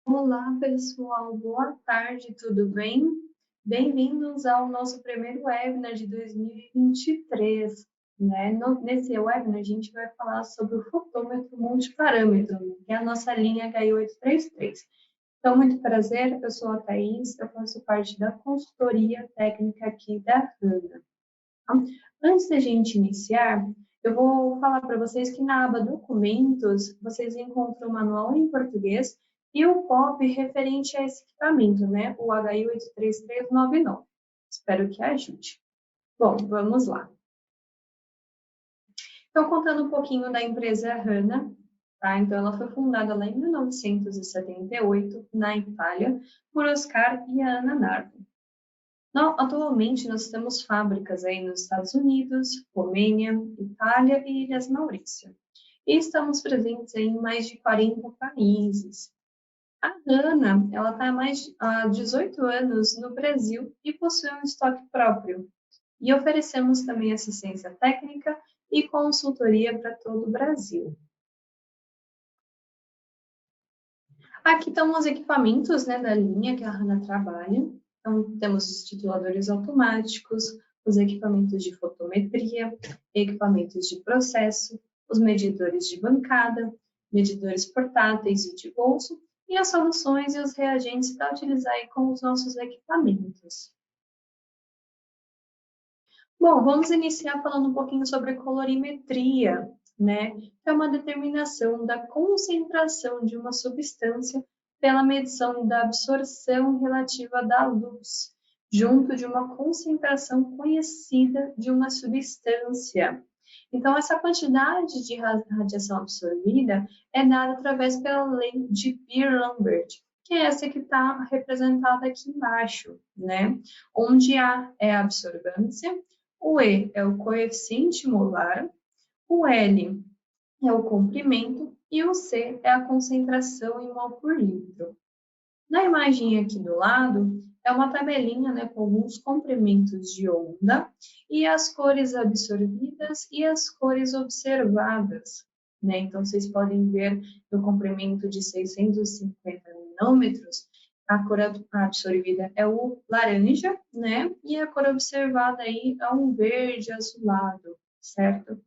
Olá, pessoal. Boa tarde, tudo bem? Bem-vindos ao nosso primeiro webinar de 2023, né? Nesse webinar, a gente vai falar sobre o fotômetro multiparâmetro, que é a nossa linha HI833. Então, muito prazer, eu sou a Thaís, eu faço parte da consultoria técnica aqui da HANA. Tá? Antes da gente iniciar, eu vou falar para vocês que na aba Documentos, vocês encontram o manual em português e o POP referente a esse equipamento, né? O HI83399. Espero que ajude. Bom, vamos lá. Então, contando um pouquinho da empresa HANA, tá? Então, ela foi fundada lá em 1978, na Itália, por Oscar e Ana Nardi. Não, atualmente, nós temos fábricas aí nos Estados Unidos, Romênia, Itália e Ilhas Maurícia. E estamos presentes aí em mais de 40 países. A Hanna, ela está há 18 anos no Brasil e possui um estoque próprio. E oferecemos também assistência técnica e consultoria para todo o Brasil. Aqui estão os equipamentos, né, da linha que a Hanna trabalha. Então, temos os tituladores automáticos, os equipamentos de fotometria, equipamentos de processo, os medidores de bancada, medidores portáteis e de bolso, e as soluções e os reagentes para utilizar aí com os nossos equipamentos. Bom, vamos iniciar falando um pouquinho sobre colorimetria, né? Que é uma determinação da concentração de uma substância pela medição da absorção relativa da luz, junto de uma concentração conhecida de uma substância. Então, essa quantidade de radiação absorvida é dada através pela lei de Beer-Lambert, que é essa que está representada aqui embaixo, né? Onde A é a absorvância, o E é o coeficiente molar, o L é o comprimento e o C é a concentração em mol por litro. Na imagem aqui do lado, é uma tabelinha, né, com alguns comprimentos de onda e as cores absorvidas e as cores observadas, né? Então, vocês podem ver no comprimento de 650 nanômetros, a cor absorvida é o laranja, né? E a cor observada aí é um verde azulado, certo?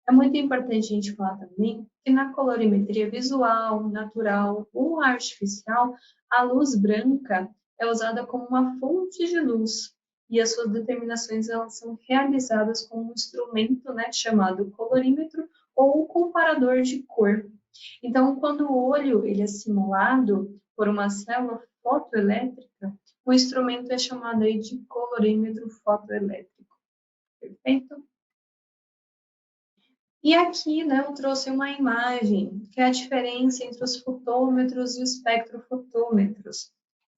É muito importante a gente falar também que na colorimetria visual, natural ou artificial, a luz branca é usada como uma fonte de luz e as suas determinações elas são realizadas com um instrumento, né, chamado colorímetro ou comparador de cor. Então, quando o olho ele é simulado por uma célula fotoelétrica, o instrumento é chamado aí de colorímetro fotoelétrico. Perfeito? E aqui, né, eu trouxe uma imagem, que é a diferença entre os fotômetros e os espectrofotômetros.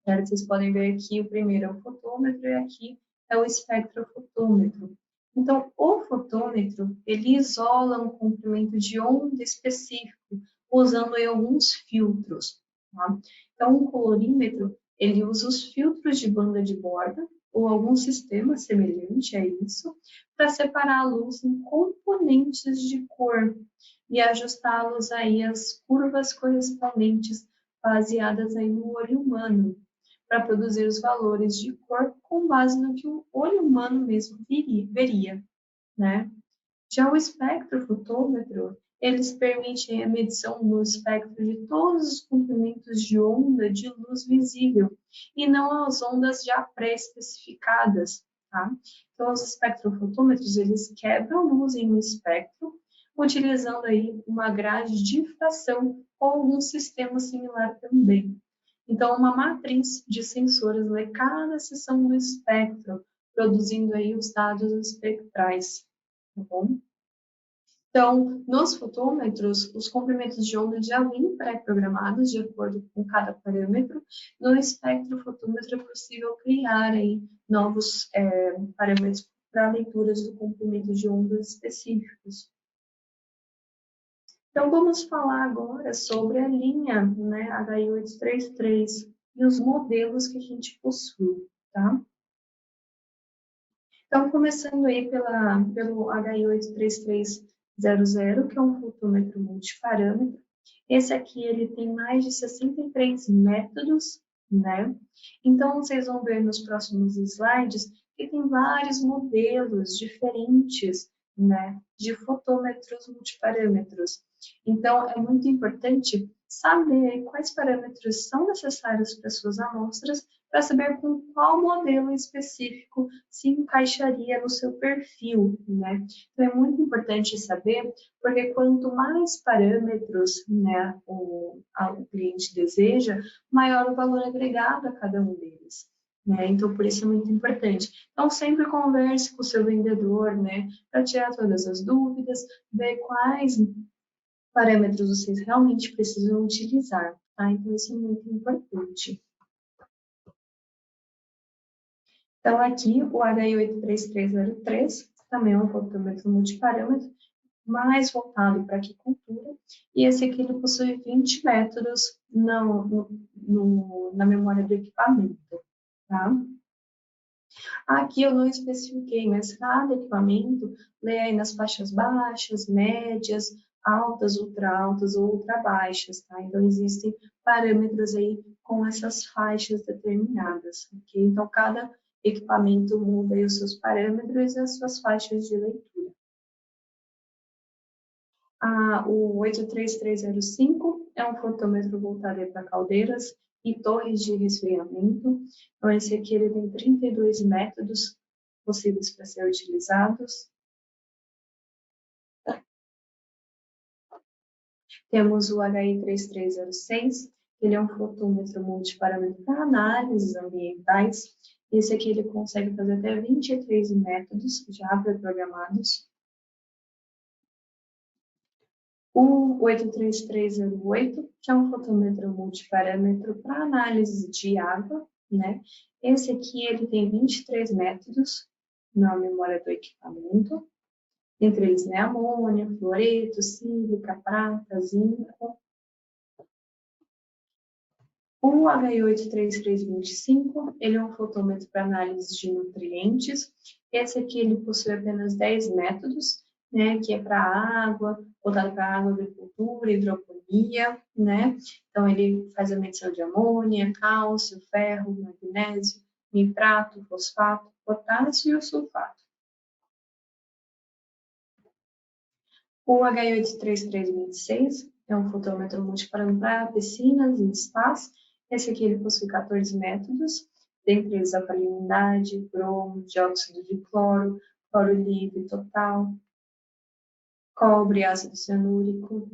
Certo? Vocês podem ver aqui, o primeiro é o fotômetro e aqui é o espectrofotômetro. Então, o fotômetro, ele isola um comprimento de onda específico, usando aí alguns filtros. Tá? Então, o colorímetro, ele usa os filtros de banda de borda, ou algum sistema semelhante a isso, para separar a luz em componentes de cor e ajustá-los aí às curvas correspondentes baseadas aí no olho humano, para produzir os valores de cor com base no que o olho humano mesmo veria, né? Já o espectrofotômetro, eles permitem a medição no espectro de todos os comprimentos de onda de luz visível e não as ondas já pré-especificadas, tá? Então, os espectrofotômetros, eles quebram luz em um espectro, utilizando aí uma grade de difração ou algum sistema similar também. Então, uma matriz de sensores lê cada seção do espectro, produzindo aí os dados espectrais, tá bom? Então, nos fotômetros, os comprimentos de onda já vêm pré-programados de acordo com cada parâmetro. No espectrofotômetro é possível criar aí novos parâmetros para leituras do comprimento de ondas específicos. Então, vamos falar agora sobre a linha, né, HI833 e os modelos que a gente possui, tá? Então, começando aí pelo HI83300, que é um fotômetro multiparâmetro, Esse aqui, ele tem mais de 63 métodos, né? Então, vocês vão ver nos próximos slides que tem vários modelos diferentes, né, de fotômetros multiparâmetros. Então, é muito importante saber quais parâmetros são necessários para suas amostras, para saber com qual modelo específico se encaixaria no seu perfil, né? Então, é muito importante saber, porque quanto mais parâmetros, né, o cliente deseja, maior o valor agregado a cada um deles. Né? Então, por isso é muito importante. Então, sempre converse com o seu vendedor, né, para tirar todas as dúvidas, ver quais parâmetros vocês realmente precisam utilizar, tá? Então, isso é muito importante. Então, aqui, o HI83303 também é um fotômetro multiparâmetro, mais voltado para aquicultura, e esse aqui ele possui 20 métodos na memória do equipamento, tá? Aqui eu não especifiquei, mas cada equipamento lê aí nas faixas baixas, médias, altas, ultra altas ou ultra baixas, tá? Então existem parâmetros aí com essas faixas determinadas, ok? Então cada equipamento muda aí os seus parâmetros e as suas faixas de leitura. O 83305 é um fotômetro voltado para caldeiras e torres de resfriamento. Então, esse aqui ele tem 32 métodos possíveis para ser utilizados. Temos o HI3306, ele é um fotômetro multiparâmetro para análises ambientais. Esse aqui ele consegue fazer até 23 métodos já pré-programados. O 83308, que é um fotômetro multiparâmetro para análise de água, né? Esse aqui ele tem 23 métodos na memória do equipamento, entre eles, né, amônia, fluoreto, sílica, prata, zinco. O HI83325, ele é um fotômetro para análise de nutrientes. Esse aqui ele possui apenas 10 métodos, né, que é para água, voltado para água, agricultura, hidroponia, né? Então ele faz a medição de amônia, cálcio, ferro, magnésio, nitrato, fosfato, potássio e o sulfato. O HI83326 é um fotômetro multiparâmetro para piscinas e spas. Esse aqui ele possui 14 métodos, dentre eles alcalinidade, bromo, dióxido de cloro, cloro livre total, cobre, ácido cianúrico.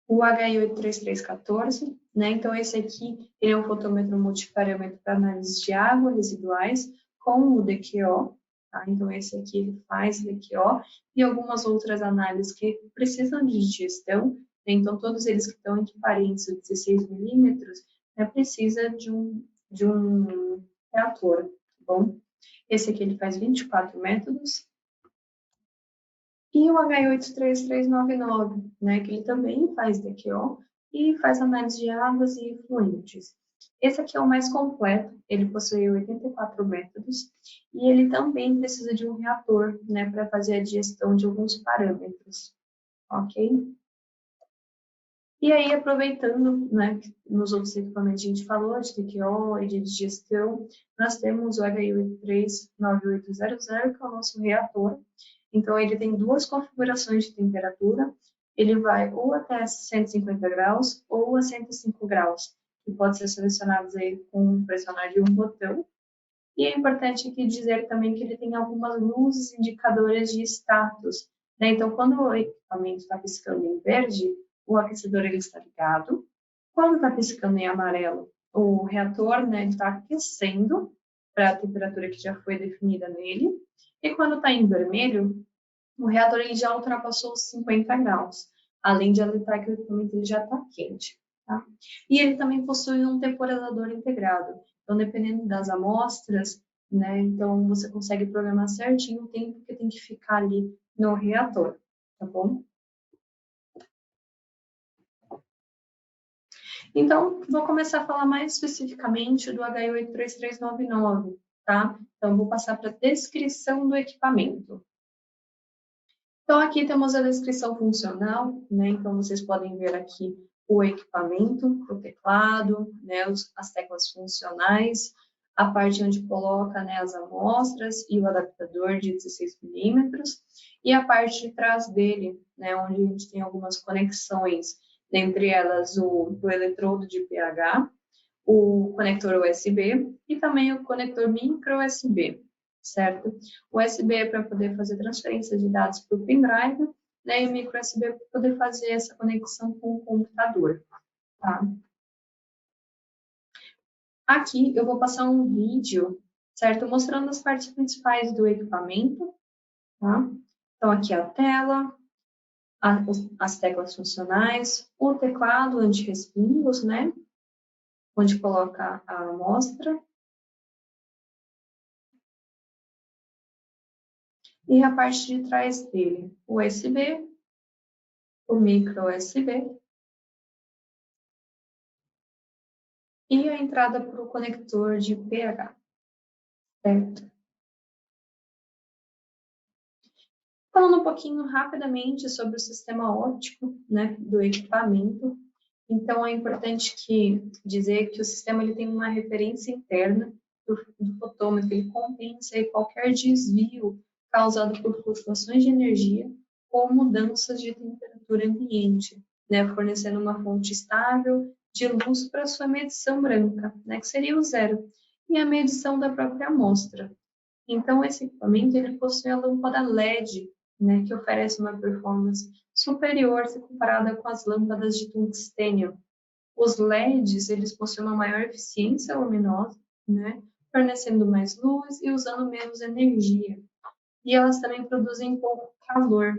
O HI83314, né? Então esse aqui ele é um fotômetro multiparâmetro para análise de água residuais com o DQO. Tá? Então esse aqui ele faz DQO e algumas outras análises que precisam de digestão. Né? Então todos eles que estão equiparentes a 16 milímetros, né, precisa de um reator, tá bom? Esse aqui ele faz 24 métodos. E o HI83399, né, que ele também faz DQO e faz análise de águas e efluentes. Esse aqui é o mais completo, ele possui 84 métodos e ele também precisa de um reator, né, para fazer a digestão de alguns parâmetros, ok? E aí, aproveitando, né, que nos outros equipamentos a gente falou de DQO e de digestão, nós temos o HI8398800, que é o nosso reator. Então, ele tem duas configurações de temperatura. Ele vai ou até 150 graus ou a 105 graus, que pode ser selecionados aí com pressionar de um botão. E é importante aqui dizer também que ele tem algumas luzes indicadoras de status, né? Então, quando o equipamento está piscando em verde, o aquecedor ele está ligado. Quando está piscando em amarelo, o reator, né, está aquecendo para a temperatura que já foi definida nele. E quando está em vermelho, o reator ele já ultrapassou os 50 graus, além de alertar que o equipamento ele já está quente. Tá? E ele também possui um temporizador integrado. Então, dependendo das amostras, né, então você consegue programar certinho o tempo que tem que ficar ali no reator, tá bom? Então, vou começar a falar mais especificamente do HI83399, tá? Então, vou passar para a descrição do equipamento. Então, aqui temos a descrição funcional, né? Então, vocês podem ver aqui o equipamento, o teclado, né? As teclas funcionais, a parte onde coloca, né, as amostras e o adaptador de 16 milímetros, e a parte de trás dele, né, onde a gente tem algumas conexões, dentre elas o eletrodo de pH, o conector USB e também o conector micro USB, certo? O USB é para poder fazer transferência de dados para o pendrive, né? E o micro USB é para poder fazer essa conexão com o computador, tá? Aqui eu vou passar um vídeo, certo? Mostrando as partes principais do equipamento, tá? Então, aqui a tela, as teclas funcionais, o teclado anti-respingos, né? Onde coloca a amostra, e a parte de trás dele, o USB, o micro USB e a entrada para o conector de pH, certo? Falando um pouquinho rapidamente sobre o sistema óptico, né, do equipamento. Então, é importante dizer que o sistema ele tem uma referência interna do fotômetro, ele compensa aí qualquer desvio causado por flutuações de energia ou mudanças de temperatura ambiente, né, fornecendo uma fonte estável de luz para sua medição branca, né, que seria o zero, e a medição da própria amostra. Então, esse equipamento ele possui a lâmpada LED, né, que oferece uma performance superior se comparada com as lâmpadas de tungstênio. Os LEDs eles possuem uma maior eficiência luminosa, né, fornecendo mais luz e usando menos energia. E elas também produzem pouco calor,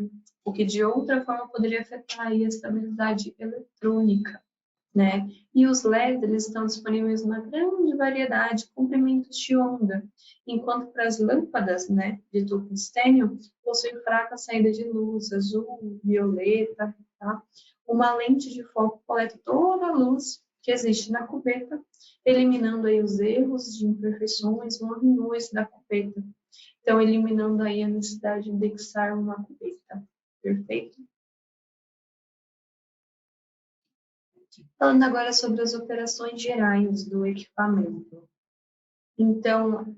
o que de outra forma poderia afetar aí a estabilidade eletrônica, né? E os LEDs eles estão disponíveis numa grande variedade de comprimentos de onda, enquanto para as lâmpadas, né, de tungstênio, possuem fraca saída de luz, azul, violeta, tá? Uma lente de foco coleta toda a luz que existe na cubeta, eliminando aí os erros de imperfeições ou anões da cubeta. Então, eliminando aí a necessidade de indexar uma cubeta. Perfeito? Falando agora sobre as operações gerais do equipamento. Então,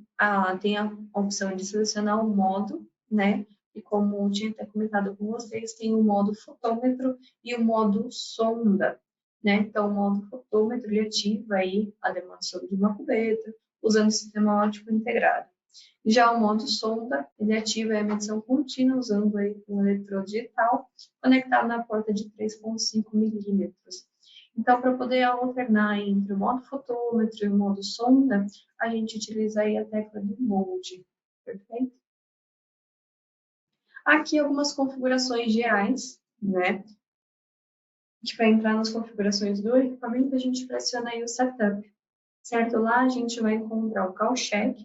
tem a opção de selecionar o modo, né? E como eu tinha até comentado com vocês, tem o modo fotômetro e o modo sonda, né? Então, o modo fotômetro, ele ativa aí a demonstração de uma cubeta, usando o sistema óptico integrado. Já o modo sonda, ele ativa a medição contínua, usando aí um eletrodo digital conectado na porta de 3,5 milímetros. Então, para poder alternar entre o modo fotômetro e o modo sonda, a gente utiliza aí a tecla de Mode, perfeito? Aqui algumas configurações gerais, né? Que para entrar nas configurações do equipamento, a gente pressiona aí o Setup, certo? Lá a gente vai encontrar o Call Check.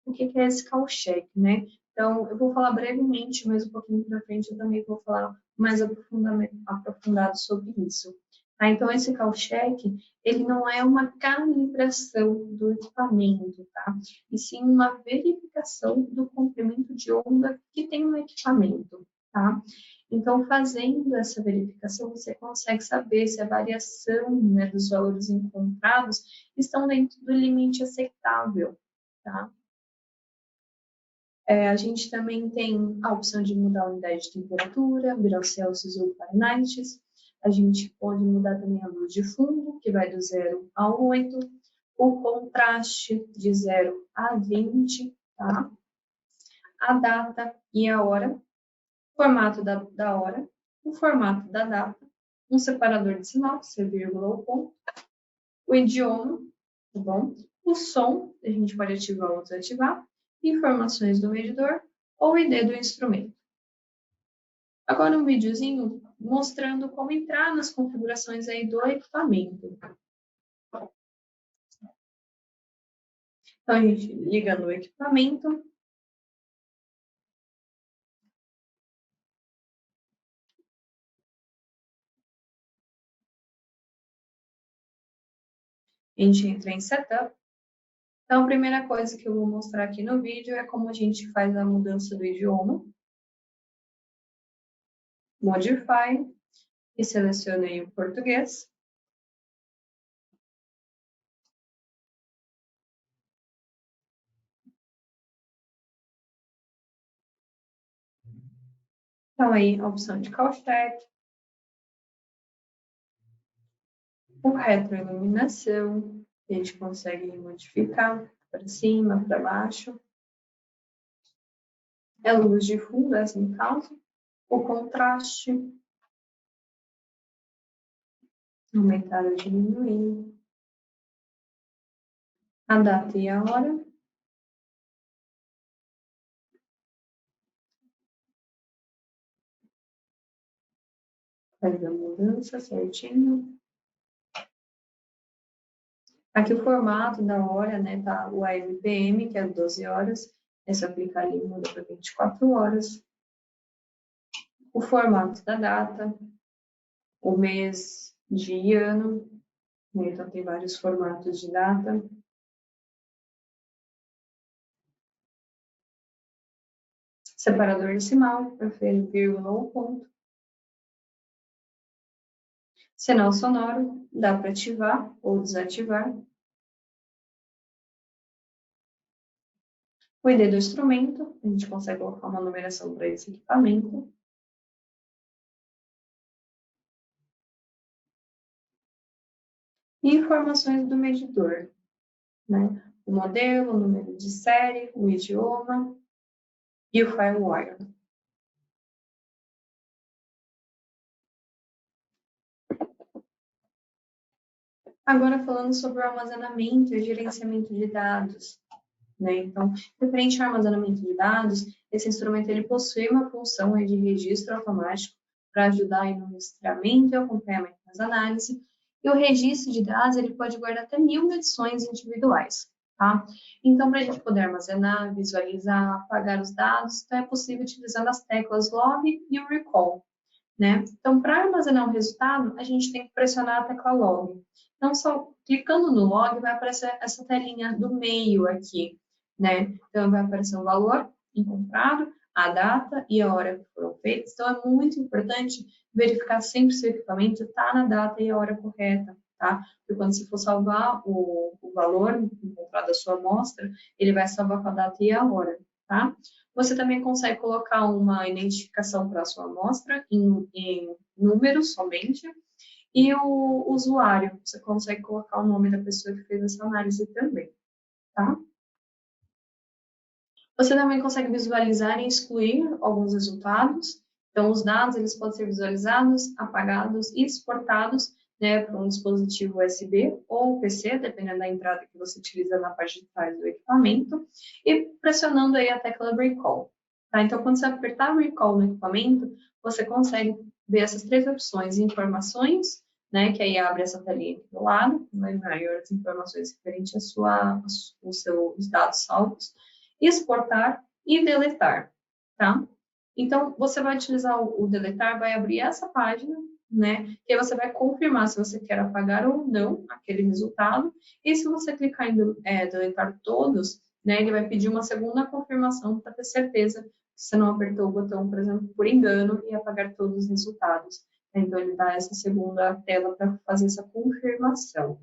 O que é esse Call Check, né? Então, eu vou falar brevemente, mas um pouquinho para frente eu também vou falar mais aprofundado sobre isso. Então, esse call check, ele não é uma calibração do equipamento, tá? E sim uma verificação do comprimento de onda que tem no equipamento, tá? Então, fazendo essa verificação, você consegue saber se a variação, né, dos valores encontrados estão dentro do limite aceitável, tá? A gente também tem a opção de mudar a unidade de temperatura, graus Celsius ou Fahrenheit. A gente pode mudar também a luz de fundo, que vai do 0 ao 8. O contraste de 0 a 20, tá? A data e a hora. O formato da hora. O formato da data. Um separador decimal, se é vírgula ou ponto. O idioma, tá bom? O som, a gente pode ativar ou desativar. Informações do medidor ou ID do instrumento. Agora um videozinho mostrando como entrar nas configurações aí do equipamento. Então, a gente liga no equipamento. A gente entra em Setup. Então, a primeira coisa que eu vou mostrar aqui no vídeo é como a gente faz a mudança do idioma. Modify e selecionei o português. Então, aí, a opção de Call Check, o retroiluminação, a gente consegue modificar para cima, para baixo. É luz de fundo, essa no caso. O contraste, aumentar ou diminuir. A data e a hora. Faz a mudança certinho. Aqui o formato da hora, né, tá o AMPM, que é 12 horas. É só clicar ali e muda para 24 horas. O formato da data, o mês, dia e ano. Então, tem vários formatos de data. Separador decimal, prefiro vírgula ou ponto. Sinal sonoro, dá para ativar ou desativar. O ID do instrumento, a gente consegue colocar uma numeração para esse equipamento. E informações do medidor, né? O modelo, o número de série, o idioma e o firewire. Agora falando sobre o armazenamento e gerenciamento de dados, né? Então, referente ao armazenamento de dados, esse instrumento ele possui uma função de registro automático para ajudar no rastreamento e acompanhamento das análises. E o registro de dados ele pode guardar até 1000 medições individuais, tá? Então, para a gente poder armazenar, visualizar, apagar os dados, então é possível utilizando as teclas log e o recall, né? Então, para armazenar um resultado, a gente tem que pressionar a tecla log. Então, só clicando no log, vai aparecer essa telinha do meio aqui, né? Então, vai aparecer o valor encontrado, a data e a hora que foram feitos. Então, é muito importante verificar sempre se o equipamento está na data e a hora correta, tá? Porque quando você for salvar o valor encontrado da sua amostra, ele vai salvar com a data e a hora, tá? Você também consegue colocar uma identificação para a sua amostra em números somente. E o usuário, você consegue colocar o nome da pessoa que fez essa análise também, tá? Você também consegue visualizar e excluir alguns resultados. Então, os dados eles podem ser visualizados, apagados e exportados, né, para um dispositivo USB ou PC, dependendo da entrada que você utiliza na parte de trás do equipamento, e pressionando aí a tecla Recall. Tá? Então, quando você apertar Recall no equipamento, você consegue ver essas três opções: informações, né, que aí abre essa telinha aqui do lado, né, maiores informações referentes aos seus dados salvos, exportar e deletar, tá? Então, você vai utilizar o deletar, vai abrir essa página, né? E aí você vai confirmar se você quer apagar ou não aquele resultado. E se você clicar em deletar todos, né? Ele vai pedir uma segunda confirmação para ter certeza que você não apertou o botão, por exemplo, por engano e apagar todos os resultados. Então, ele dá essa segunda tela para fazer essa confirmação.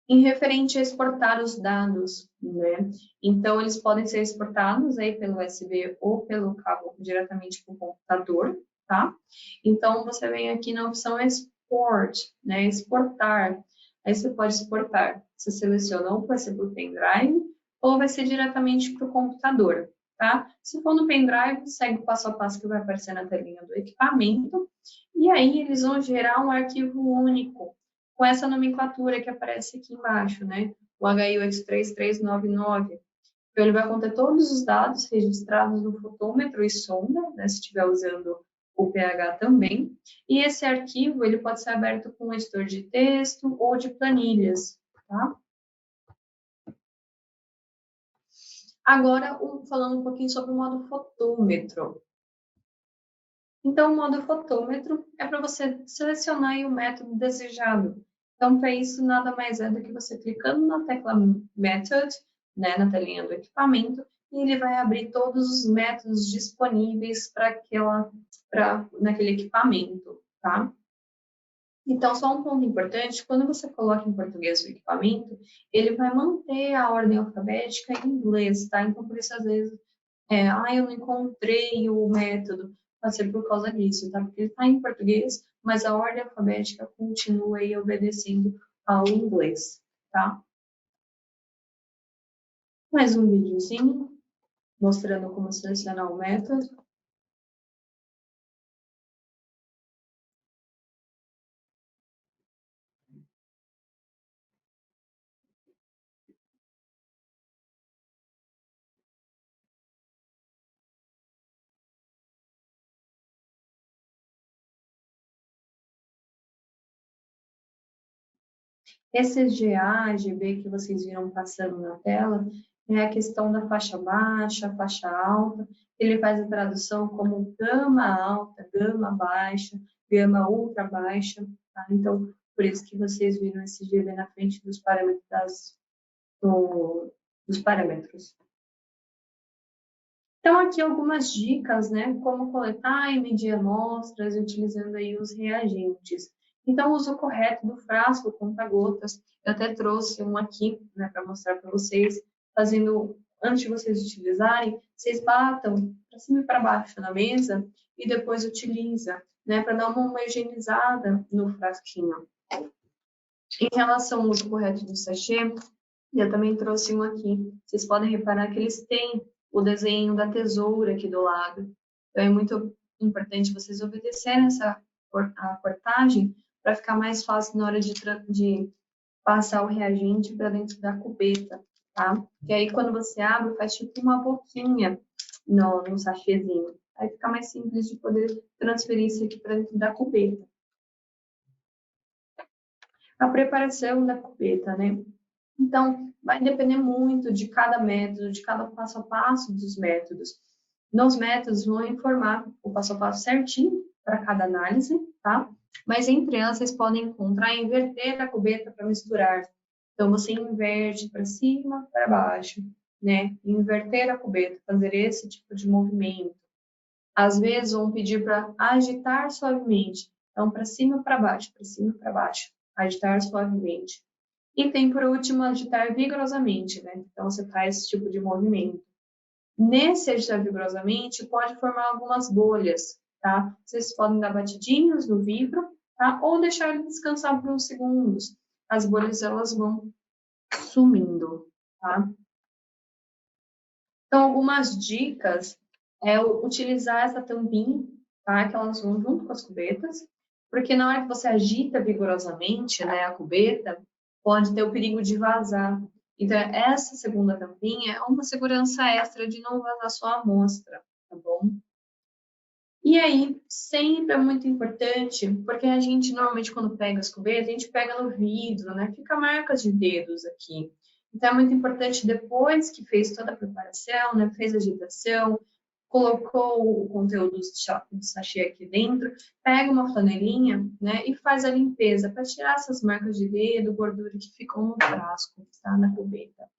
Em referente a exportar os dados, né? Então, eles podem ser exportados aí pelo USB ou pelo cabo diretamente para o computador, tá? Então, você vem aqui na opção Export, né? Exportar. Aí você pode exportar. Você seleciona ou vai ser por pendrive ou vai ser diretamente para o computador, tá? Se for no pendrive, segue o passo a passo que vai aparecer na telinha do equipamento. E aí, eles vão gerar um arquivo único com essa nomenclatura que aparece aqui embaixo, né? O HIUX3399. Então, ele vai conter todos os dados registrados no fotômetro e sonda, né, se estiver usando o pH também. E esse arquivo ele pode ser aberto com um editor de texto ou de planilhas, tá? Agora, falando um pouquinho sobre o modo fotômetro. Então, o modo fotômetro é para você selecionar o método desejado. Então, para isso, nada mais é do que você clicando na tecla Method, né, na telinha do equipamento, e ele vai abrir todos os métodos disponíveis naquele equipamento, tá? Então, só um ponto importante, quando você coloca em português o equipamento, ele vai manter a ordem alfabética em inglês, tá? Então, por isso, às vezes, eu não encontrei o método, pode ser por causa disso, tá? Porque ele está em português, mas a ordem alfabética continua aí obedecendo ao inglês, tá? Mais um videozinho mostrando como selecionar o método. Esse GA, GB que vocês viram passando na tela, é a questão da faixa baixa, faixa alta. Ele faz a tradução como gama alta, gama baixa, gama ultra baixa. Tá? Então, por isso que vocês viram esse GB na frente dos parâmetros. Dos parâmetros. Então, aqui algumas dicas, né? Como coletar e medir amostras utilizando aí os reagentes. Então, o uso correto do frasco conta-gotas. Eu até trouxe um aqui, né, para mostrar para vocês. Antes de vocês utilizarem, vocês batam para cima e para baixo na mesa e depois utiliza, né, para dar uma homogeneizada no frasquinho. Em relação ao uso correto do sachê, eu também trouxe um aqui. Vocês podem reparar que eles têm o desenho da tesoura aqui do lado. Então, é muito importante vocês obedecerem a cortagem para ficar mais fácil na hora de passar o reagente para dentro da cubeta, tá? E aí, quando você abre, faz tipo uma boquinha no sachêzinho. Aí fica mais simples de poder transferir isso aqui para dentro da cubeta. A preparação da cubeta, né? Então, vai depender muito de cada método, de cada passo a passo dos métodos. Nos métodos, vão informar o passo a passo certinho para cada análise, tá? Mas entre elas, vocês podem encontrar e inverter a cubeta para misturar. Então, você inverte para cima, para baixo, né? Inverter a cubeta, fazer esse tipo de movimento. Às vezes, vão pedir para agitar suavemente. Então, para cima, para baixo, para cima, para baixo. Agitar suavemente. E tem, por último, agitar vigorosamente, né? Então, você faz esse tipo de movimento. Nesse agitar vigorosamente, pode formar algumas bolhas, tá? Vocês podem dar batidinhos no vidro, tá? Ou deixar ele descansar por uns segundos. As bolhas, elas vão sumindo, tá? Então, algumas dicas é utilizar essa tampinha, tá? Que elas vão junto com as cubetas, porque na hora que você agita vigorosamente, né, a cubeta, pode ter o perigo de vazar. Então, essa segunda tampinha é uma segurança extra de não vazar sua amostra, tá bom? E aí, sempre é muito importante, porque a gente normalmente quando pega as cubetas, a gente pega no vidro, né? Fica marcas de dedos aqui. Então, é muito importante, depois que fez toda a preparação, né? Fez a agitação, colocou o conteúdo do sachê aqui dentro, pega uma flanelinha, né, e faz a limpeza para tirar essas marcas de dedo, gordura que ficam no frasco, tá, na cubeta.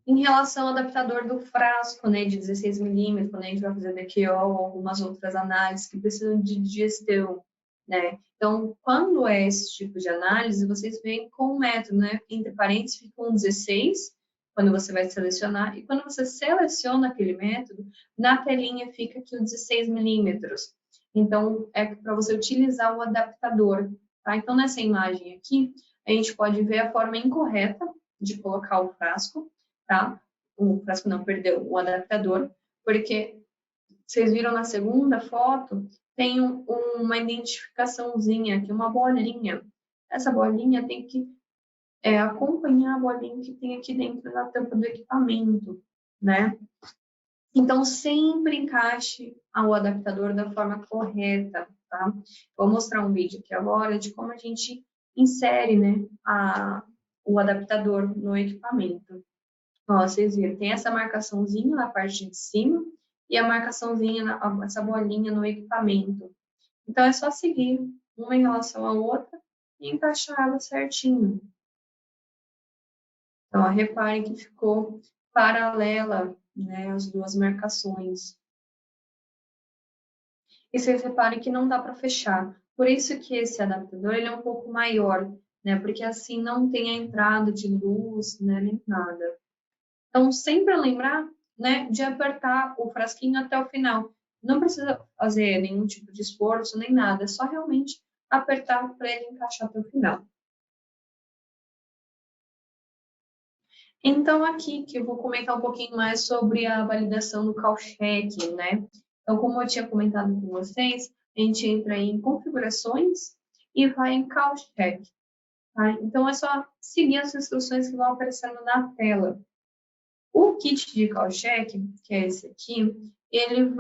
Em relação ao adaptador do frasco, né, de 16 milímetros, quando a gente vai fazer DQO ou algumas outras análises que precisam de digestão, né? Então, quando é esse tipo de análise, vocês veem com o método, né? Entre parênteses, fica um 16, quando você vai selecionar, e quando você seleciona aquele método, na telinha fica aqui o 16 milímetros. Então, é para você utilizar o adaptador, tá? Então, nessa imagem aqui, a gente pode ver a forma incorreta de colocar o frasco, tá? O frasco não, perdeu, o adaptador, porque vocês viram na segunda foto, tem uma identificaçãozinha aqui, uma bolinha. Essa bolinha tem que acompanhar a bolinha que tem aqui dentro da tampa do equipamento, né? Então, sempre encaixe o adaptador da forma correta, tá? Vou mostrar um vídeo aqui agora de como a gente insere, né, o adaptador no equipamento. Ó, vocês viram, tem essa marcaçãozinha na parte de cima e a marcaçãozinha, essa bolinha no equipamento. Então, é só seguir uma em relação à outra e encaixar ela certinho. Então, reparem que ficou paralela, né, as duas marcações. E vocês reparem que não dá para fechar. Por isso que esse adaptador ele é um pouco maior, né? Porque assim não tem a entrada de luz, né? Nem nada. Então, sempre lembrar, né, de apertar o frasquinho até o final. Não precisa fazer nenhum tipo de esforço, nem nada. É só realmente apertar para ele encaixar até o final. Então, aqui que eu vou comentar um pouquinho mais sobre a validação do call-check, né? Então, como eu tinha comentado com vocês, a gente entra em configurações e vai em call-check, tá? Então, é só seguir as instruções que vão aparecendo na tela. O kit de call-check, que é esse aqui, ele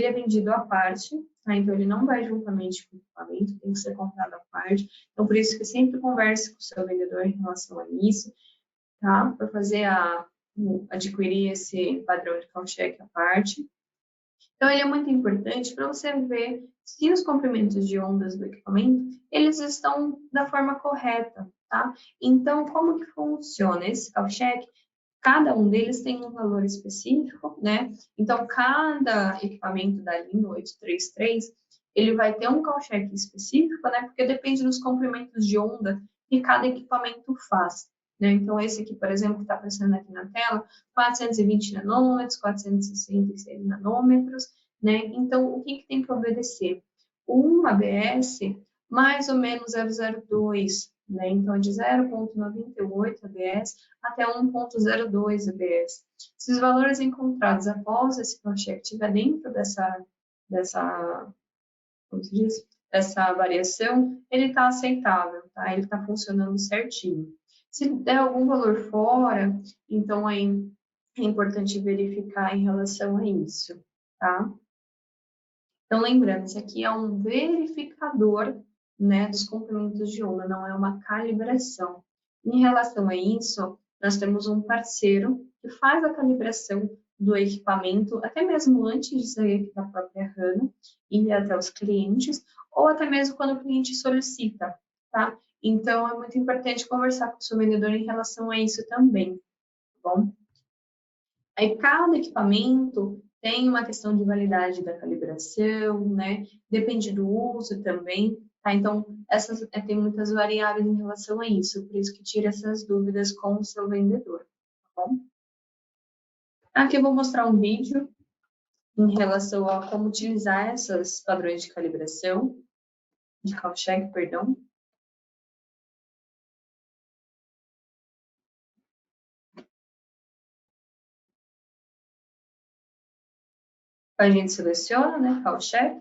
é vendido à parte, tá? Então, ele não vai juntamente com o equipamento, tem que ser comprado à parte. Então, por isso que sempre converse com o seu vendedor em relação a isso, tá? Para fazer adquirir esse padrão de call-check à parte. Então, ele é muito importante para você ver se os comprimentos de ondas do equipamento, eles estão da forma correta, tá? Então, como que funciona esse call-check? Cada um deles tem um valor específico, né? Então, cada equipamento da linha 833, ele vai ter um call-check específico, né? Porque depende dos comprimentos de onda que cada equipamento faz, né? Então, esse aqui, por exemplo, que está aparecendo aqui na tela, 420 nanômetros, 466 nanômetros, né? Então, o que que tem que obedecer? Um ABS mais ou menos 0,02, né? Então, de 0,98 ABS até 1,02 ABS. Se os valores encontrados após esse call-check estiver dentro dessa, como se diz? Dessa variação, ele está aceitável, tá? Ele está funcionando certinho. Se der algum valor fora, então aí é importante verificar em relação a isso, tá? Então, lembrando, isso aqui é um verificador, né, dos comprimentos de onda, não é uma calibração. Em relação a isso, nós temos um parceiro que faz a calibração do equipamento, até mesmo antes de sair aqui da própria HANA, e ir até os clientes, ou até mesmo quando o cliente solicita, tá? Então, é muito importante conversar com o seu vendedor em relação a isso também, tá bom? Aí cada equipamento tem uma questão de validade da calibração, né? Depende do uso também, tá? Então, tem muitas variáveis em relação a isso, por isso que tira essas dúvidas com o seu vendedor, tá bom? Aqui eu vou mostrar um vídeo em relação a como utilizar esses padrões de calibração, de call check, perdão. A gente seleciona, né, call check,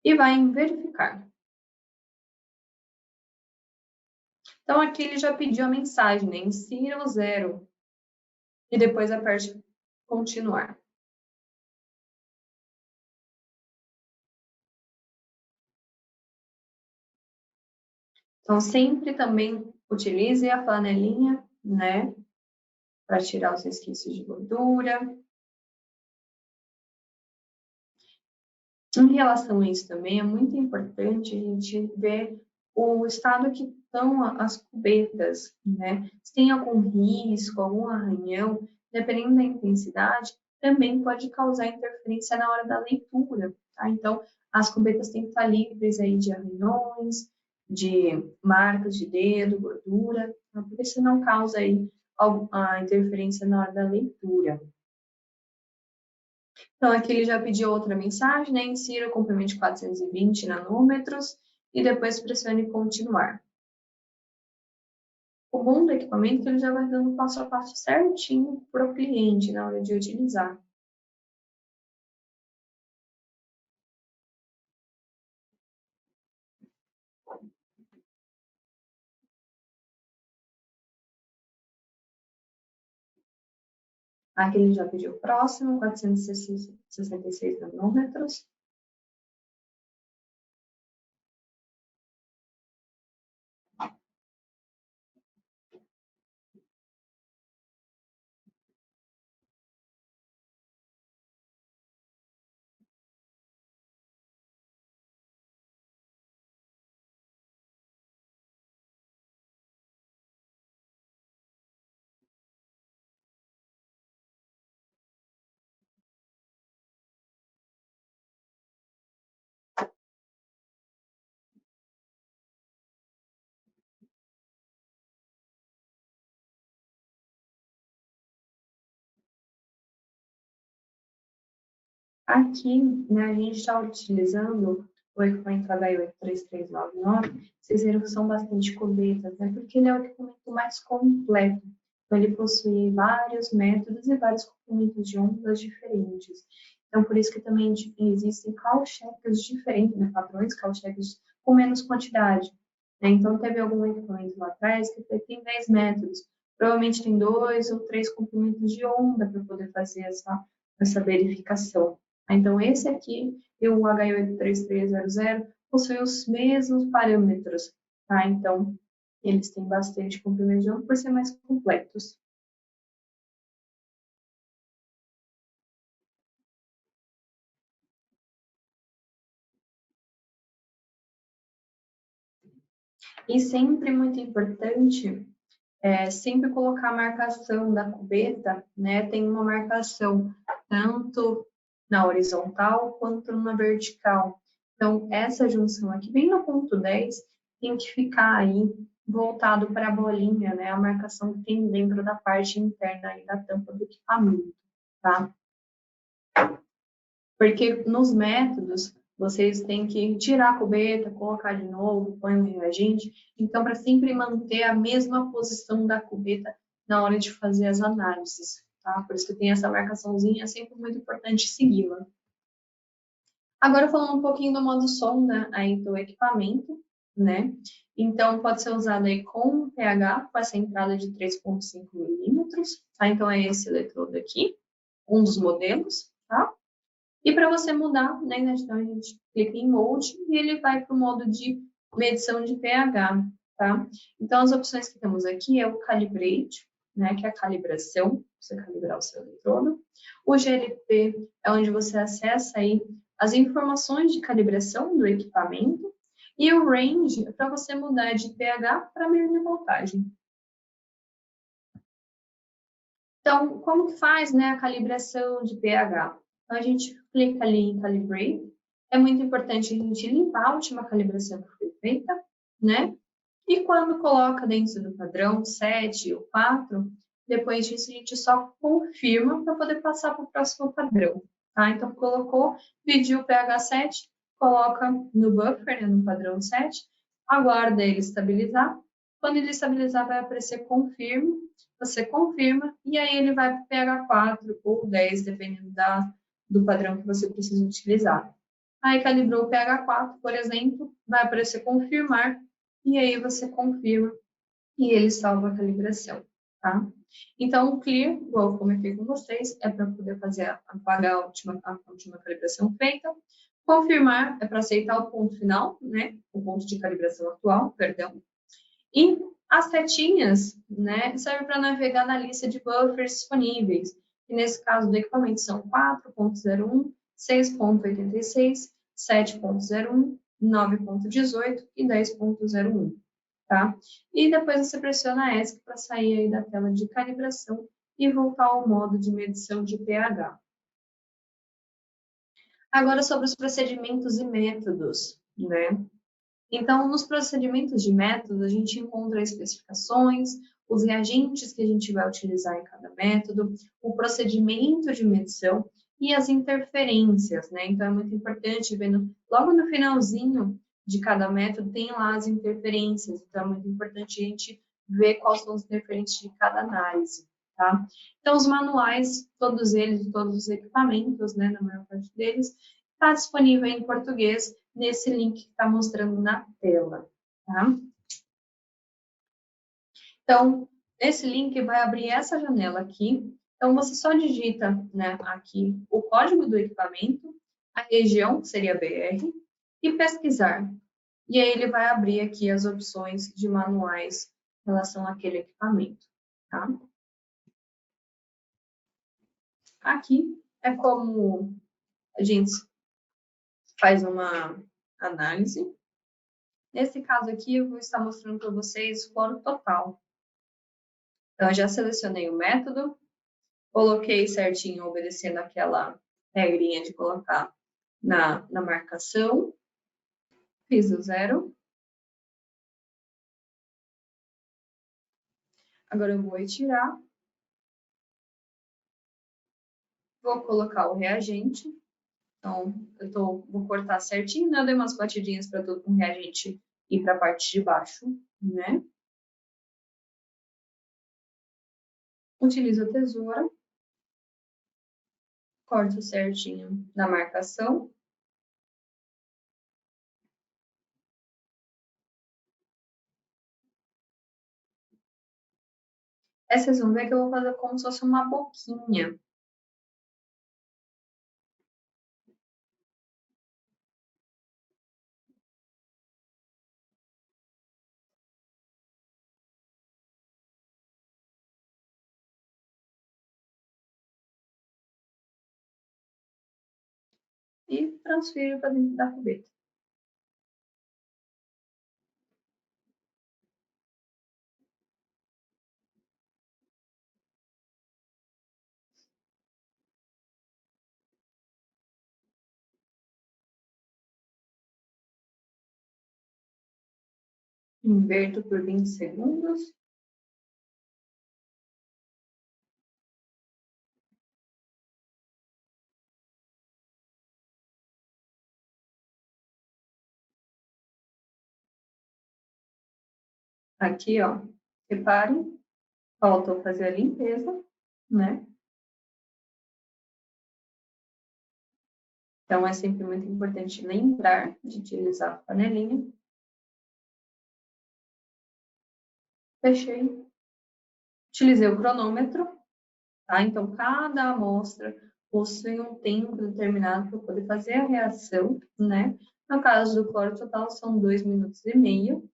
e vai em verificar. Então, aqui ele já pediu a mensagem, né? Insira o 0 e depois aperte continuar. Então, sempre também utilize a flanelinha, né? Para tirar os resquícios de gordura. Em relação a isso também, é muito importante a gente ver o estado que estão as cubetas, né? Se tem algum risco, algum arranhão, dependendo da intensidade, também pode causar interferência na hora da leitura, tá? Então, as cubetas têm que estar livres aí de arranhões, de marcas de dedo, gordura, tá? Porque senão causa aí a interferência na hora da leitura. Então, aqui ele já pediu outra mensagem, né? Insira o comprimento de 420 nanômetros e depois pressione continuar. O bom do equipamento é que ele já vai dando passo a passo certinho para o cliente na hora de utilizar. Aqui ele já pediu o próximo, 466 nanômetros. Aqui, né, a gente está utilizando o equipamento HI-83399. Vocês viram que são bastante cubetas, né? Porque ele é o equipamento mais completo. Então, ele possui vários métodos e vários comprimentos de ondas diferentes. Então, por isso que também existem call checkers diferentes, né? Padrões call checkers com menos quantidade. Né? Então, teve algum equipamento lá atrás que tem 10 métodos. Provavelmente tem 2 ou 3 comprimentos de onda para poder fazer essa verificação. Então, esse aqui e o H83300 possuem os mesmos parâmetros, tá? Então, eles têm bastante comprimento de onda por ser mais completos. E sempre muito importante sempre colocar a marcação da cubeta, né? Tem uma marcação tanto na horizontal quanto na vertical. Então, essa junção aqui, bem no ponto 10, tem que ficar aí voltado para a bolinha, né? A marcação que tem dentro da parte interna aí da tampa do equipamento, tá? Porque nos métodos, vocês têm que tirar a cubeta, colocar de novo, põe o reagente. Então, para sempre manter a mesma posição da cubeta na hora de fazer as análises, tá? Por isso que tem essa marcaçãozinha, é sempre muito importante segui-la. Agora, falando um pouquinho do modo sonda aí do equipamento, né? Então, pode ser usado aí com pH, com essa entrada de 3,5 milímetros, tá? Então, é esse eletrodo aqui, um dos modelos, tá? E para você mudar, né, então a gente clica em Mode e ele vai para o modo de medição de pH, tá? Então, as opções que temos aqui é o Calibrate, né, que é a calibração, você calibrar o seu eletrodo. O GLP é onde você acessa aí as informações de calibração do equipamento. E o Range é para você mudar de pH para milivoltagem. Então, como que faz, né, a calibração de pH? Então, a gente clica ali em Calibrate. É muito importante a gente limpar a última calibração que foi feita, né? E quando coloca dentro do padrão 7 ou 4, depois disso a gente só confirma para poder passar para o próximo padrão, tá? Então, colocou, pediu o pH 7, coloca no buffer, né, no padrão 7, aguarda ele estabilizar. Quando ele estabilizar, vai aparecer confirme, você confirma, e aí ele vai para o pH 4 ou 10, dependendo do padrão que você precisa utilizar. Aí calibrou o pH 4, por exemplo, vai aparecer confirmar, e aí você confirma e ele salva a calibração, tá? Então, o clear, igual eu comentei com vocês, é para poder fazer apagar a última calibração feita. Confirmar é para aceitar o ponto final, né? O ponto de calibração atual, perdão. E as setinhas, né, serve para navegar na lista de buffers disponíveis, que nesse caso do equipamento são 4.01, 6.86, 7.01, 9.18 e 10.01, tá? E depois você pressiona ESC para sair aí da tela de calibração e voltar ao modo de medição de pH. Agora sobre os procedimentos e métodos, né? Então, nos procedimentos de método, a gente encontra especificações, os reagentes que a gente vai utilizar em cada método, o procedimento de medição e as interferências, né? Então, é muito importante, vendo logo no finalzinho de cada método, tem lá as interferências. Então, é muito importante a gente ver quais são as interferências de cada análise, tá? Então, os manuais, todos eles, de todos os equipamentos, né, na maior parte deles, está disponível em português nesse link que está mostrando na tela, tá? Então, esse link vai abrir essa janela aqui. Então, você só digita, né, aqui o código do equipamento, a região, que seria BR, e pesquisar. E aí ele vai abrir aqui as opções de manuais em relação àquele equipamento, tá? Aqui é como a gente faz uma análise. Nesse caso aqui, eu vou estar mostrando para vocês o foro total. Então, eu já selecionei o método, coloquei certinho, obedecendo aquela regrinha de colocar na marcação, fiz o 0. Agora eu vou retirar, vou colocar o reagente, Então, vou cortar certinho, né? Eu dei umas batidinhas para todo o reagente ir para a parte de baixo, né? Utilizo a tesoura, corto certinho na marcação. Essa vocês vão ver que eu vou fazer como se fosse uma boquinha. E transfiro para dentro da cubeta. Inverto por 20 segundos. Aqui, ó, reparem, falta fazer a limpeza, né? Então, é sempre muito importante lembrar de utilizar a panelinha. Fechei. Utilizei o cronômetro, tá? Então, cada amostra possui um tempo determinado para poder fazer a reação, né? No caso do cloro total, são 2 minutos e meio.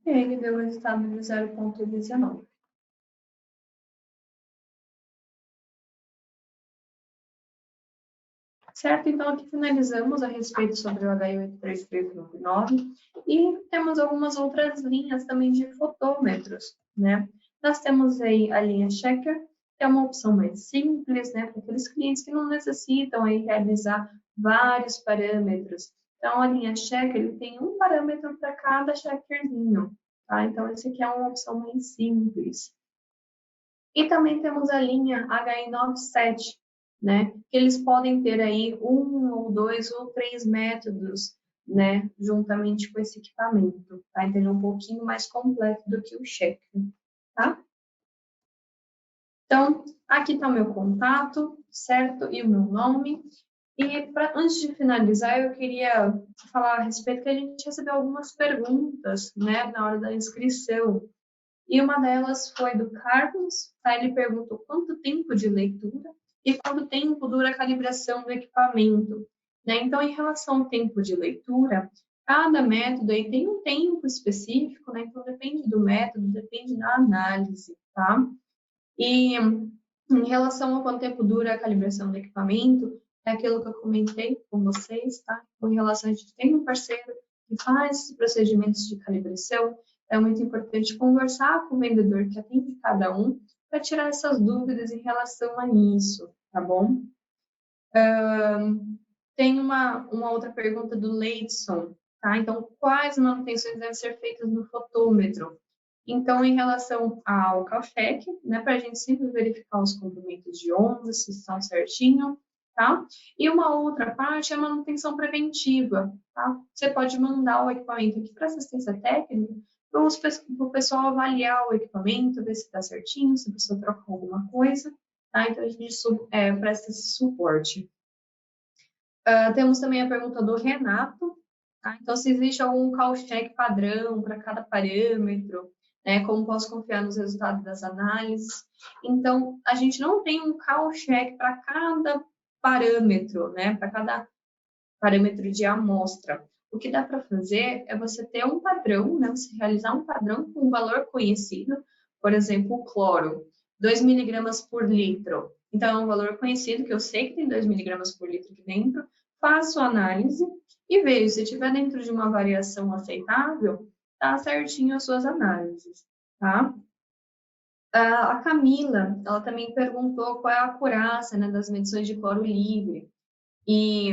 E aí, ele deu o resultado de 0,19. Certo? Então, aqui finalizamos a respeito sobre o HI-83399 e temos algumas outras linhas também de fotômetros, né? Nós temos aí a linha Checker, que é uma opção mais simples, né, para aqueles clientes que não necessitam aí realizar vários parâmetros. Então, a linha Checker, ele tem um parâmetro para cada checkerzinho, tá? Então, esse aqui é uma opção mais simples. E também temos a linha HI97, né? Que eles podem ter aí um ou dois ou três métodos, né? Juntamente com esse equipamento, tá? Então, ele é um pouquinho mais completo do que o checker, tá? Então, aqui está o meu contato, certo? E o meu nome. E antes de finalizar, eu queria falar a respeito que a gente recebeu algumas perguntas, né? Na hora da inscrição. E uma delas foi do Carlos, tá? Ele perguntou quanto tempo de leitura e quanto tempo dura a calibração do equipamento, né? Então, em relação ao tempo de leitura, cada método aí tem um tempo específico, né? Então, depende do método, depende da análise, tá? E em relação ao quanto tempo dura a calibração do equipamento, é aquilo que eu comentei com vocês, tá? Com relação a gente tem um parceiro que faz esses procedimentos de calibração, é muito importante conversar com o vendedor que atende cada um para tirar essas dúvidas em relação a isso, tá bom? Tem uma outra pergunta do Leidson, tá? Então, quais manutenções devem ser feitas no fotômetro? Então, em relação ao Caltech, né, para a gente sempre verificar os comprimentos de onda, se estão certinho, tá? E uma outra parte é a manutenção preventiva, tá? Você pode mandar o equipamento aqui para assistência técnica, para o pessoal avaliar o equipamento, ver se está certinho, se a pessoa trocou alguma coisa, tá? Então, a gente presta esse suporte. Temos também a pergunta do Renato, tá? Então, se existe algum call check padrão para cada parâmetro, né? Como posso confiar nos resultados das análises? Então, a gente não tem um call check para cada parâmetro, né? Para cada parâmetro de amostra. O que dá para fazer é você ter um padrão, né? Você realizar um padrão com um valor conhecido, por exemplo, o cloro, 2 miligramas por litro. Então, é um valor conhecido, que eu sei que tem 2 miligramas por litro aqui dentro, faço a análise e vejo se estiver dentro de uma variação aceitável, tá certinho as suas análises, tá? A Camila, ela também perguntou qual é a acurácia, né, das medições de cloro livre. E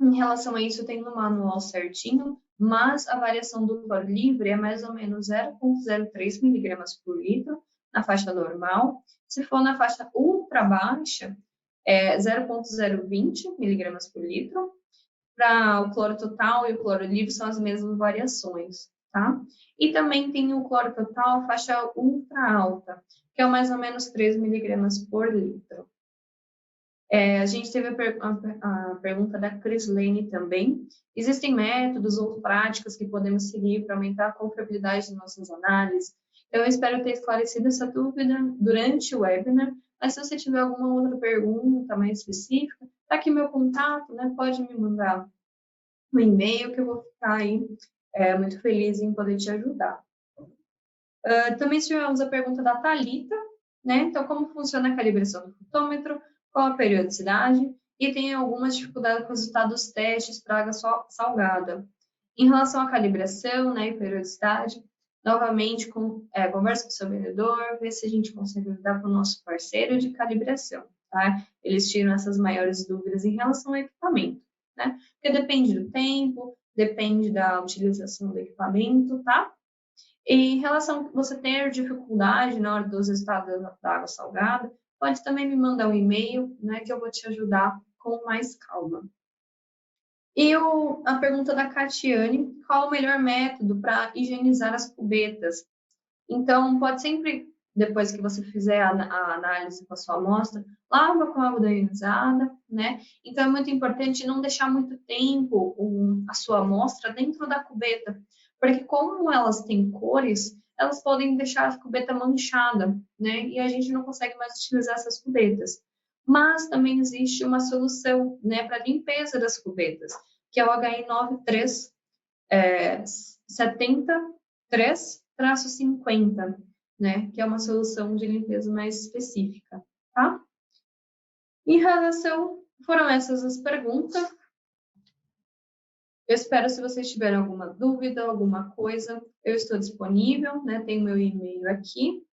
Em relação a isso, tem no manual certinho, mas a variação do cloro livre é mais ou menos 0,03 miligramas por litro na faixa normal. Se for na faixa ultra baixa, é 0,020 miligramas por litro. Para o cloro total e o cloro livre são as mesmas variações, tá? E também tem o cloro total faixa ultra alta, que é mais ou menos 3 miligramas por litro. A gente teve a pergunta da Crislene também. Existem métodos ou práticas que podemos seguir para aumentar a confiabilidade de nossas análises? Eu espero ter esclarecido essa dúvida durante o webinar, mas se você tiver alguma outra pergunta mais específica, tá aqui meu contato, né? Pode me mandar um e-mail que eu vou ficar aí muito feliz em poder te ajudar. Também tivemos a pergunta da Thalita, né? Então, como funciona a calibração do fotômetro, qual a periodicidade e tem algumas dificuldades com os resultados dos testes para água salgada. Em relação à calibração, né, e periodicidade, novamente, conversa com o seu vendedor, ver se a gente consegue ajudar com o nosso parceiro de calibração, tá? Eles tiram essas maiores dúvidas em relação ao equipamento, né? Porque depende do tempo, depende da utilização do equipamento, tá? E em relação a você ter dificuldade na hora dos resultados da água salgada, pode também me mandar um e-mail, né, que eu vou te ajudar com mais calma. E a pergunta da Catiane, qual o melhor método para higienizar as cubetas? Então, pode sempre, depois que você fizer a análise com a sua amostra, lava com água deionizada, né? Então, é muito importante não deixar muito tempo a sua amostra dentro da cubeta, porque como elas têm cores, elas podem deixar a cubeta manchada, né? E a gente não consegue mais utilizar essas cubetas. Mas também existe uma solução, né, para limpeza das cubetas, que é o HI93 73-50, né? Que é uma solução de limpeza mais específica, tá? Em relação, foram essas as perguntas. Eu espero, se vocês tiverem alguma dúvida, alguma coisa, eu estou disponível, né? Tem meu e-mail aqui.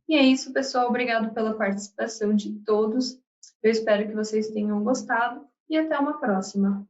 E é isso, pessoal. Obrigado pela participação de todos. Eu espero que vocês tenham gostado e até uma próxima.